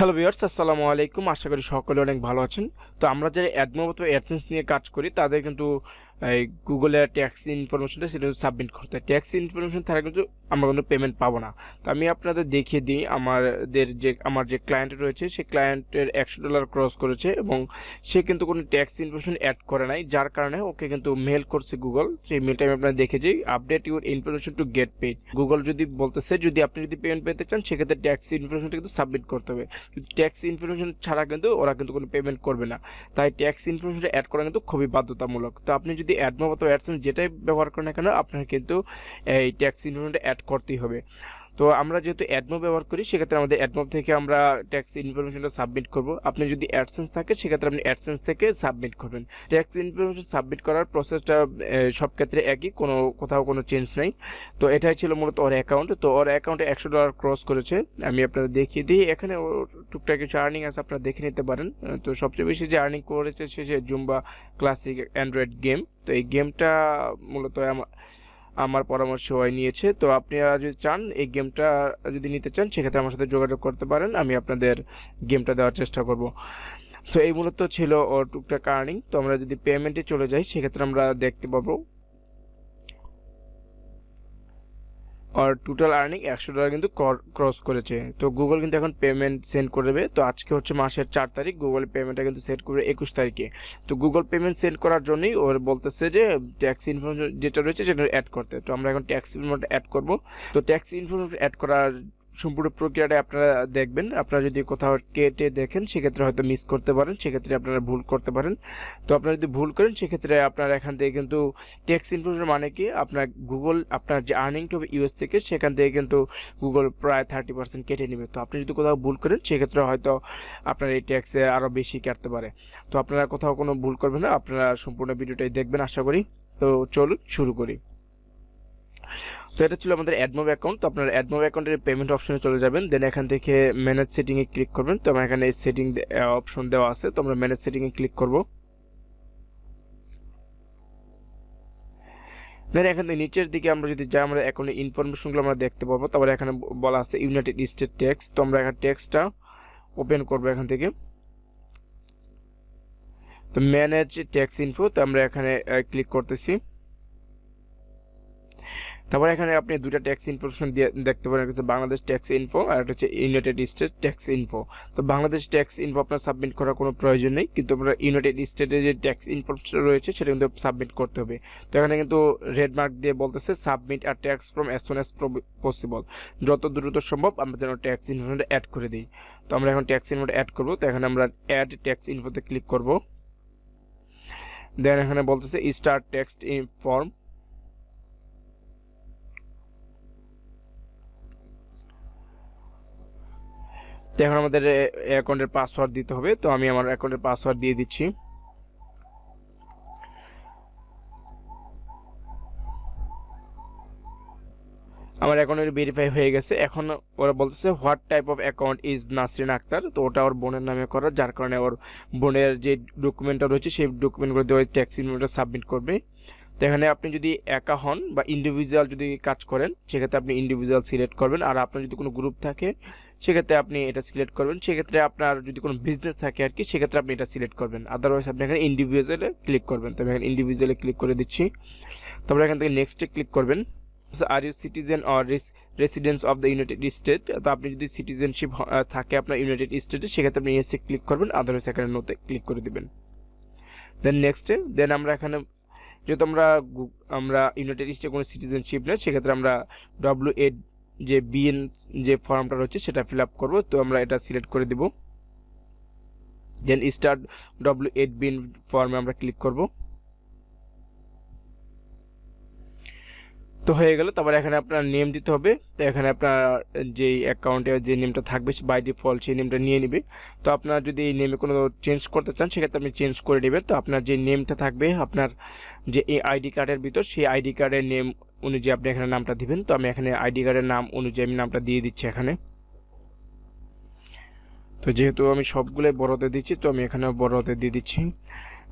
Hello viewers, আসসালামু আলাইকুম। আশা করি সকলে অনেক ভালো আছেন। তো আমরা যারা অ্যাডমোব অথবা অ্যাডসেন্স নিয়ে কাজ করি তাদের কিন্তু এই গুগলের ট্যাক্স ইনফরমেশনটা সেটা সাবমিট করতে হয়। ট্যাক্স ইনফরমেশন ছাড়া কিন্তু আমরা কোনো পেমেন্ট পাবো না। তো আমি আপনাদের দেখিয়ে দিই, আমার যে ক্লায়েন্ট রয়েছে সেই ক্লায়েন্টের $100 ক্রস করেছে এবং সে কিন্তু কোনো ট্যাক্স ইনফরমেশন অ্যাড করে নাই, যার কারণে ওকে কিন্তু মেল করছে গুগল। সেই মেলটা আমি আপনাদের দেখে যাই, update your information to get paid. Google যদি বলতেছে আপনি যদি পেমেন্ট পেতে চান সেক্ষেত্রে ট্যাক্স ইনফরমেশনটা কিন্তু সাবমিট করতে হবে। ট্যাক্স ইনফরমেশন ছাড়া কিন্তু ওরা কিন্তু কোনো পেমেন্ট করবে না। তাই ট্যাক্স ইনফরমেশনটা অ্যাড করা কিন্তু খুবই বাধ্যতামূলক। তো আপনি যদি অ্যাডমোব অথবা অ্যাডসেন্স যেটাই ব্যবহার করেন না কেন, আপনার কিন্তু এই ট্যাক্স ইনফরমেশনটা অ্যাড করতেই হবে। তো আমরা যেহেতু অ্যাডমোব ব্যবহার করি সেক্ষেত্রে আমাদের অ্যাডমোব থেকে আমরা ট্যাক্স ইনফরমেশনটা সাবমিট করব। আপনি যদি অ্যাডসেন্স থাকে সেক্ষেত্রে আপনি অ্যাডসেন্স থেকে সাবমিট করবেন। ট্যাক্স ইনফরমেশন সাবমিট করার প্রসেসটা সব ক্ষেত্রে একই, কোথাও কোনো চেঞ্জ নেই। তো এটাই ছিল মূলত ওর অ্যাকাউন্ট। তো ওর অ্যাকাউন্টে $100 ক্রস করেছে। আমি আপনাদের দেখিয়ে দিই, এখানে টুকটাক কিছু আর্নিং আছে, আপনারা দেখে নিতে পারেন। তো সবচেয়ে বেশি যে আর্নিং করেছে সে জুম্বা ক্লাসিক অ্যান্ড্রয়েড গেম। তো এই গেমটা মূলত আমার পরামর্শ নিয়েছে। তো আপনারা যদি চান এই গেমটা যদি নিতে চান সেক্ষেত্রে আমার সাথে যোগাযোগ করতে পারেন, আমি আপনাদের গেমটা দেওয়ার চেষ্টা করব। তো এই মূলত ছিল ওর টুকটাক আর্নিং। তো আমরা যদি পেমেন্টে চলে যাই সেক্ষেত্রে আমরা দেখতে পাবো আর টোটাল আর্নিং $100 কিন্তু ক্রস করেছে। তো গুগল কিন্তু এখন পেমেন্ট সেন্ড করে দেবে। তো আজকে হচ্ছে মাসের 4 তারিখ, গুগল পেমেন্টটা কিন্তু সেন্ড করবে 21 তারিখে। তো গুগল পেমেন্ট সেন্ড করার জন্যই ওর বলতেছে যে ট্যাক্স ইনফরমেশন যেটা রয়েছে সেটা অ্যাড করতে। তো আমরা এখন ট্যাক্স ইনফরমেশন অ্যাড করব। তো ট্যাক্স ইনফরমেশন অ্যাড করার সম্পূর্ণ প্রক্রিয়াটা আপনারা দেখবেন। আপনারা যদি কোথাও কেটে দেখেন সেক্ষেত্রে হয়তো মিস করতে পারেন, সেক্ষেত্রে আপনারা ভুল করতে পারেন। তো আপনারা যদি ভুল করেন সেক্ষেত্রে আপনারা এখান থেকে কিন্তু ট্যাক্স ইনফরমেশন মানে কি, আপনার গুগল আপনার যে আর্নিংটা হবে ইউএস থেকে সেখান থেকে কিন্তু গুগল প্রায় 30% কেটে নেবে। তো আপনি যদি কোথাও ভুল করেন সেক্ষেত্রে হয়তো আপনার এই ট্যাক্সে আরও বেশি কাটতে পারে। তো আপনারা কোথাও কোনো ভুল করবেন না, আপনারা সম্পূর্ণ ভিডিওটাই দেখবেন আশা করি। তো চলুন শুরু করি। তো এটা ছিল আমাদের অ্যাডমোব অ্যাকাউন্ট। তো আপনার অ্যাডমোব অ্যাকাউন্টের পেমেন্ট অপশনে চলে যাবেন, দেন এখান থেকে ম্যানেজ সেটিংয়ে ক্লিক করবেন। তো আমার এখানে সেটিং অপশন দেওয়া আছে, তো আমরা ম্যানেজ সেটিংয়ে ক্লিক করব। দেন এখান থেকে নিচের দিকে আমরা যদি যাই আমরা অ্যাকাউন্টের ইনফরমেশনগুলো আমরা দেখতে পাবো। তারপরে এখানে বলা আছে ইউনাইটেড স্টেট ট্যাক্স। তো আমরা এখানে ট্যাক্সটা ওপেন করবো এখান থেকে। তো ম্যানেজ ট্যাক্স ইনফো, তো আমরা এখানে ক্লিক করতেছি। তারপর এখানে আপনি দুটো ট্যাক্স ইনফরমেশন দিয়ে দেখতে পারেন, একটা বাংলাদেশ ট্যাক্স ইনফো আর একটা হচ্ছে ইউনাইটেড স্টেট ট্যাক্স ইনফো। তো বাংলাদেশ ট্যাক্স ইনফো আপনার সাবমিট করার কোনো প্রয়োজন নেই, কিন্তু আমরা ইউনাইটেড স্টেটের যে ট্যাক্স ইনফরমেশন রয়েছে সেটা কিন্তু সাবমিট করতে হবে। তো এখানে কিন্তু রেড মার্ক দিয়ে বলতেছে সাবমিট আর tax form as soon as possible, যত দ্রুত সম্ভব আমরা যেন ট্যাক্স ইনফরমেশনটা অ্যাড করে দিই। তো আমরা এখন ট্যাক্স ইনফোটা অ্যাড করবো। তো এখানে আমরা অ্যাড ট্যাক্স ইনফোতে ক্লিক করব। দেন এখানে বলতেছে স্টার্ট ট্যাক্স ফর্ম। তো এখন আমাদের অ্যাকাউন্টের পাসওয়ার্ড দিতে হবে। তো আমি আমার অ্যাকাউন্টের পাসওয়ার্ড দিয়ে দিচ্ছি। আমার অ্যাকাউন্টের ভেরিফাই হয়ে গেছে। এখন ওরা বলতেছে what type of account is Nasrin Akter. তো ওটা ওর বোনের নামে করা, যার কারণে ওর বোনের যে ডকুমেন্টটা রয়েছে সেই ডকুমেন্টগুলো দিয়ে ট্যাক্স ইনফরমেশনটা সাবমিট করবে। তো এখানে আপনি যদি একা হন বা ইন্ডিভিজুয়াল যদি কাজ করেন সেক্ষেত্রে আপনি ইন্ডিভিজুয়াল সিলেক্ট করবেন, আর আপনার যদি কোনো গ্রুপ থাকে সেক্ষেত্রে আপনি এটা সিলেক্ট করবেন। সেক্ষেত্রে আপনার যদি কোনো বিজনেস থাকে আর কি সেক্ষেত্রে আপনি এটা সিলেক্ট করবেন, আদারওয়াইজ আপনি এখানে ইন্ডিভিজুয়ালে ক্লিক করবেন। তো আমি এখানে ইন্ডিভিজুয়ালে ক্লিক করে দিচ্ছি। তারপরে এখান থেকে নেক্সটে ক্লিক করবেন। আর you citizen or residence of the United State. তো আপনি যদি সিটিজেনশিপ থাকে আপনার ইউনাইটেড স্টেটে সেক্ষেত্রে আপনি এসে ক্লিক করবেন, আদারওয়াইজ এখানে নোতে ক্লিক করে দেবেন। দেন নেক্সটে আমরা এখানে যেহেতু আমরা ইউনাইটেড স্টেটে কোনো সিটিজেনশিপ নেই সেক্ষেত্রে আমরা W8 যে বিএন যে ফর্মটা রয়েছে সেটা ফিল আপ করবো। তো আমরা এটা সিলেক্ট করে দিব। দেন স্টার্ট W8 বিএন ফর্মে আমরা ক্লিক করব। তো হয়ে গেল। তারপরে এখানে আপনার নেম দিতে হবে। তো এখানে আপনার যে অ্যাকাউন্টে যে নেমটা থাকবে বাই ডিফল্ট সেই নেমটা নিয়ে নেবে। তো আপনার যদি এই নেমে কোনো চেঞ্জ করতে চান সেক্ষেত্রে আপনি চেঞ্জ করে নেবেন। তো আপনার যে নেমটা থাকবে আপনার যে এই আইডি কার্ডের ভিতর সেই আইডি কার্ডের নেম অনুযায়ী আপনি এখানে নামটা দিবেন। তো আমি এখানে আইডি কার্ডের নাম অনুযায়ী আমি নামটা দিয়ে দিচ্ছি এখানে। তো যেহেতু আমি সবগুলোই বড় হাতে দিচ্ছি তো আমি এখানে বড় হাতে দিয়ে দিচ্ছি।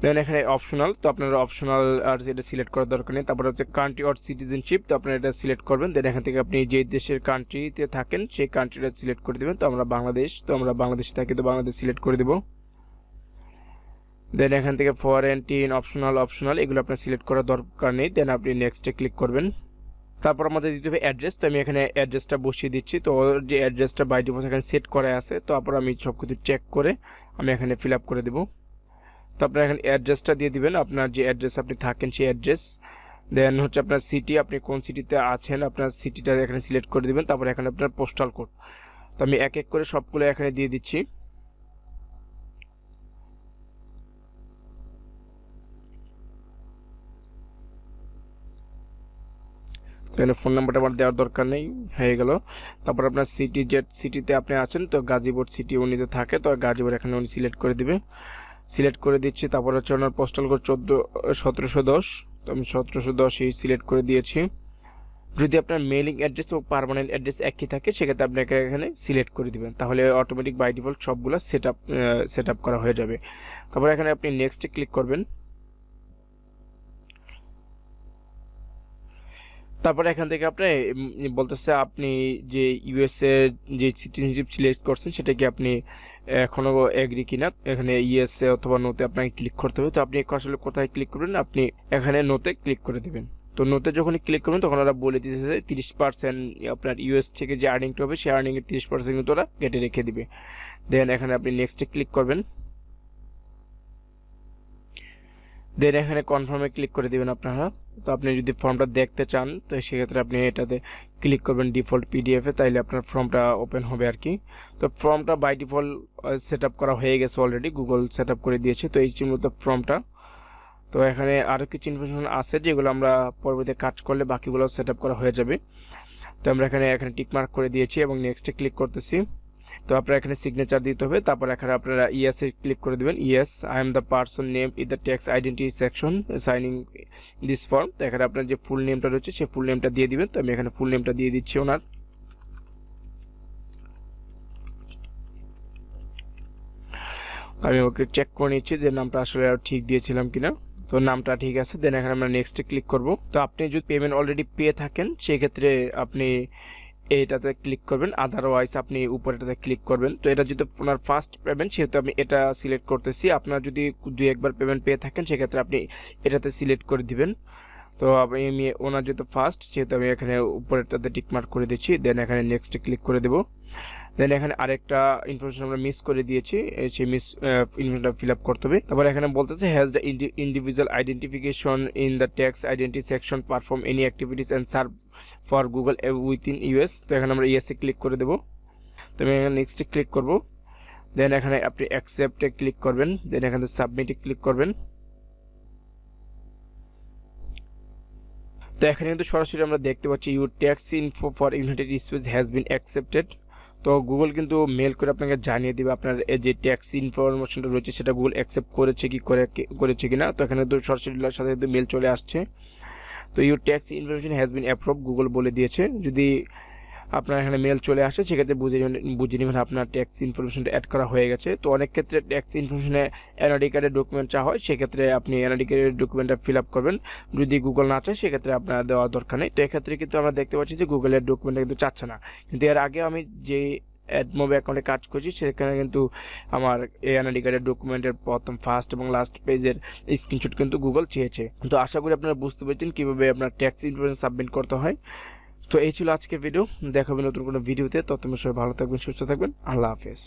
দেন এখানে অপশনাল, তো আপনারা অপশনাল আর এটা সিলেক্ট করার দরকার নেই। তারপর হচ্ছে কান্ট্রি অর সিটিজেনশিপ, তো আপনারা এটা সিলেক্ট করবেন। দেন এখান থেকে আপনি যে দেশের কান্ট্রিতে থাকেন সেই কান্ট্রিটা সিলেক্ট করে দেবেন। তো আমরা বাংলাদেশ, তো আমরা বাংলাদেশে থাকি, তো বাংলাদেশ সিলেক্ট করে দেব। দেন এখান থেকে ফরেন, টিন, অপশনাল এগুলো আপনার সিলেক্ট করার দরকার নেই। দেন আপনি নেক্সটে ক্লিক করবেন। তারপর আমাদের দিতে হবে অ্যাড্রেস, তো আমি এখানে অ্যাড্রেসটা বসিয়ে দিচ্ছি। তো যে অ্যাড্রেসটা বাই ডিফল্ট এখানে সেট করা আছে, তো তারপর আমি সব কিছু চেক করে আমি এখানে ফিল আপ করে দেবো। তো আপনার এখানে অ্যাড্রেসটা দিয়ে দিবেন, আপনার যে অ্যাড্রেস আপনি থাকেন সেই অ্যাড্রেস। দেন হচ্ছে আপনার সিটি, আপনি কোন সিটিতে আছেন আপনার সিটিটা এখানে সিলেক্ট করে দিবেন। তারপর এখানে আপনার পোস্টাল কোড, তো আমি এক এক করে সবগুলো এখানে দিয়ে দিচ্ছি। এখানে ফোন নাম্বারটা আমার দেওয়ার দরকার নেই, হয়ে গেল। তারপর আপনার সিটি, যে সিটিতে আপনি আছেন, তো গাজীপুর সিটি উনিতে থাকে, তো গাজীপুর এখানে উনি সিলেক্ট করে দিবে। সিলেক্ট করে দিচ্ছি। তারপর হচ্ছে ওনার পোস্টাল কোড 1710, তো আমি 1710 এই সিলেক্ট করে দিয়েছি। যদি আপনার মেইলিং অ্যাড্রেস ও পার্মানেন্ট অ্যাড্রেস একই থাকে সেক্ষেত্রে আপনাকে এখানে সিলেক্ট করে দিবেন, তাহলে অটোমেটিক বাই ডিফল্ট সবগুলো সেট আপ করা হয়ে যাবে। তারপর এখানে আপনি নেক্সটে ক্লিক করবেন। তারপরে এখান থেকে আপনি বলতেছে আপনি যে ইউএসএ যে সিটিজেনশিপ সিলেক্ট করছেন সেটা কি আপনি এখনও এগ্রি কিনা, এখানে ইএসএ অথবা নোতে আপনাকে ক্লিক করতে হবে। তো আপনি আসলে কোথায় ক্লিক করবেন, আপনি এখানে নোতে ক্লিক করে দেবেন। তো নোতে যখন ক্লিক করবেন তখন ওরা বলে দিতেছে 30% আপনার ইউএস থেকে যে আর্নিংটা হবে সেই আর্নিংয়ের 30% কিন্তু ওরা কেটে রেখে দিবে। দেন এখানে আপনি নেক্সটে ক্লিক করবেন। দেন এখানে কনফার্মে ক্লিক করে দিবেন আপনারা। তো আপনি যদি ফর্মটা দেখতে চান তো সেক্ষেত্রে আপনি এটাতে ক্লিক করবেন ডিফল্ট পিডিএফে, তাইলে আপনার ফর্মটা ওপেন হবে আর কি। তো ফর্মটা বাই ডিফল্ট সেট আপ করা হয়ে গেছে অলরেডি, গুগল সেট আপ করে দিয়েছে। তো এই মূলত ফর্মটা। তো এখানে আরও কিছু ইনফরমেশন আছে যেগুলো আমরা পরবর্তীতে কাজ করলে বাকিগুলো সেট আপ করা হয়ে যাবে। তো আমরা এখানে টিকমার্ক করে দিয়েছি এবং নেক্সটে ক্লিক করতেছি। তো আপনারা এখানে সিগনেচার দিতে হবে। তারপর এখানে আপনারা ইয়েস এ ক্লিক করে দেবেন। Yes, I am the person name in the tax identity section signing this form. তো এখানে আপনার যে ফুল নেমটা রয়েছে সেই ফুল নেমটা দিয়ে দিবেন। তো আমি এখানে ফুল নেমটা দিয়ে দিচ্ছি ওনার। আমি ওকে চেক করে নিচ্ছি যে নামটা আসলে ঠিক দিয়েছিলাম কিনা। তো নামটা ঠিক আছে। দেন এখানে আমরা নেক্সটে ক্লিক করব। তো আপনি যদি পেমেন্ট অলরেডি পেয়ে থাকেন সেক্ষেত্রে আপনি এটাতে ক্লিক করবেন, আদারওয়াইজ আপনি উপরেটাতে ক্লিক করবেন। তো এটা যদি আপনার ফার্স্ট পেমেন্ট সেহেতু আমি এটা সিলেক্ট করতেছি। আপনার যদি 2-1বার পেমেন্ট পেয়ে থাকেন সেক্ষেত্রে আপনি এটাতে সিলেক্ট করে দিবেন। তো আমি ওনার যেহেতু ফার্স্ট সেহেতু আমি এখানে উপরেরটাতে টিকমার্ক করে দিচ্ছি। দেন এখানে নেক্সটে ক্লিক করে দেবো। দেন এখানে আরেকটা ইনফরমেশন আমরা মিস করে দিয়েছি, সেই ইনফরমেশনটা ফিল আপ করতে হবে। তারপর এখানে বলতেছে has the individual identification in the tax identity section perform any activities and serve for Google within US. তো এখানে আমরা ইয়েসে ক্লিক করে দেবো। তো আমি এখানে নেক্সটে ক্লিক করব। দেন এখানে আপনি অ্যাকসেপ্টে ক্লিক করবেন। দেন এখানে সাবমিটে ক্লিক করবেন। তো এখানে কিন্তু সরাসরি আমরা দেখতে পাচ্ছি your tax info for United states has been accepted. তো গুগল কিন্তু মেল করে আপনাকে জানিয়ে দেবে আপনার যে ট্যাক্স ইনফরমেশনটা রয়েছে সেটা গুগল অ্যাকসেপ্ট করেছে কিনা। তো এখানে তো সরাসরি সাথে সাথে মেল চলে আসছে। তো your tax information has been approve, Google বলে দিয়েছে। যদি আপনার এখানে মেল চলে আসে সেক্ষেত্রে বুঝে নেবেন আপনার ট্যাক্স ইনফরমেশনটা অ্যাড করা হয়ে গেছে। তো অনেক ক্ষেত্রে ট্যাক্স ইনফরমেশনে এনআইডি কার্ডের ডকুমেন্ট চাওয়া হয়, সেক্ষেত্রে আপনি এনআইডি কার্ডের ডকুমেন্টটা ফিল আপ করবেন। যদি গুগল না চায় সেক্ষেত্রে আপনার দেওয়ার দরকার নেই। তো এক্ষেত্রে কিন্তু আমরা দেখতে পাচ্ছি যে গুগলের ডকুমেন্টটা কিন্তু চাচ্ছে না, কিন্তু এর আগে আমি যে অ্যাডমোব অ্যাকাউন্টে কাজ করছি সেখানে কিন্তু আমার এনআইডি কার্ডের ডকুমেন্টের প্রথম ফার্স্ট এবং লাস্ট পেজের স্ক্রিনশট কিন্তু গুগল চেয়েছে। তো আশা করি আপনারা বুঝতে পেরেছেন কীভাবে আপনার ট্যাক্স ইনফরমেশন সাবমিট করতে হয়। তো এই ছিল আজকের ভিডিও, দেখাবেন নতুন কোনো ভিডিওতে। ততক্ষণ সবাই ভালো থাকবেন, সুস্থ থাকবেন, আল্লাহ হাফেজ।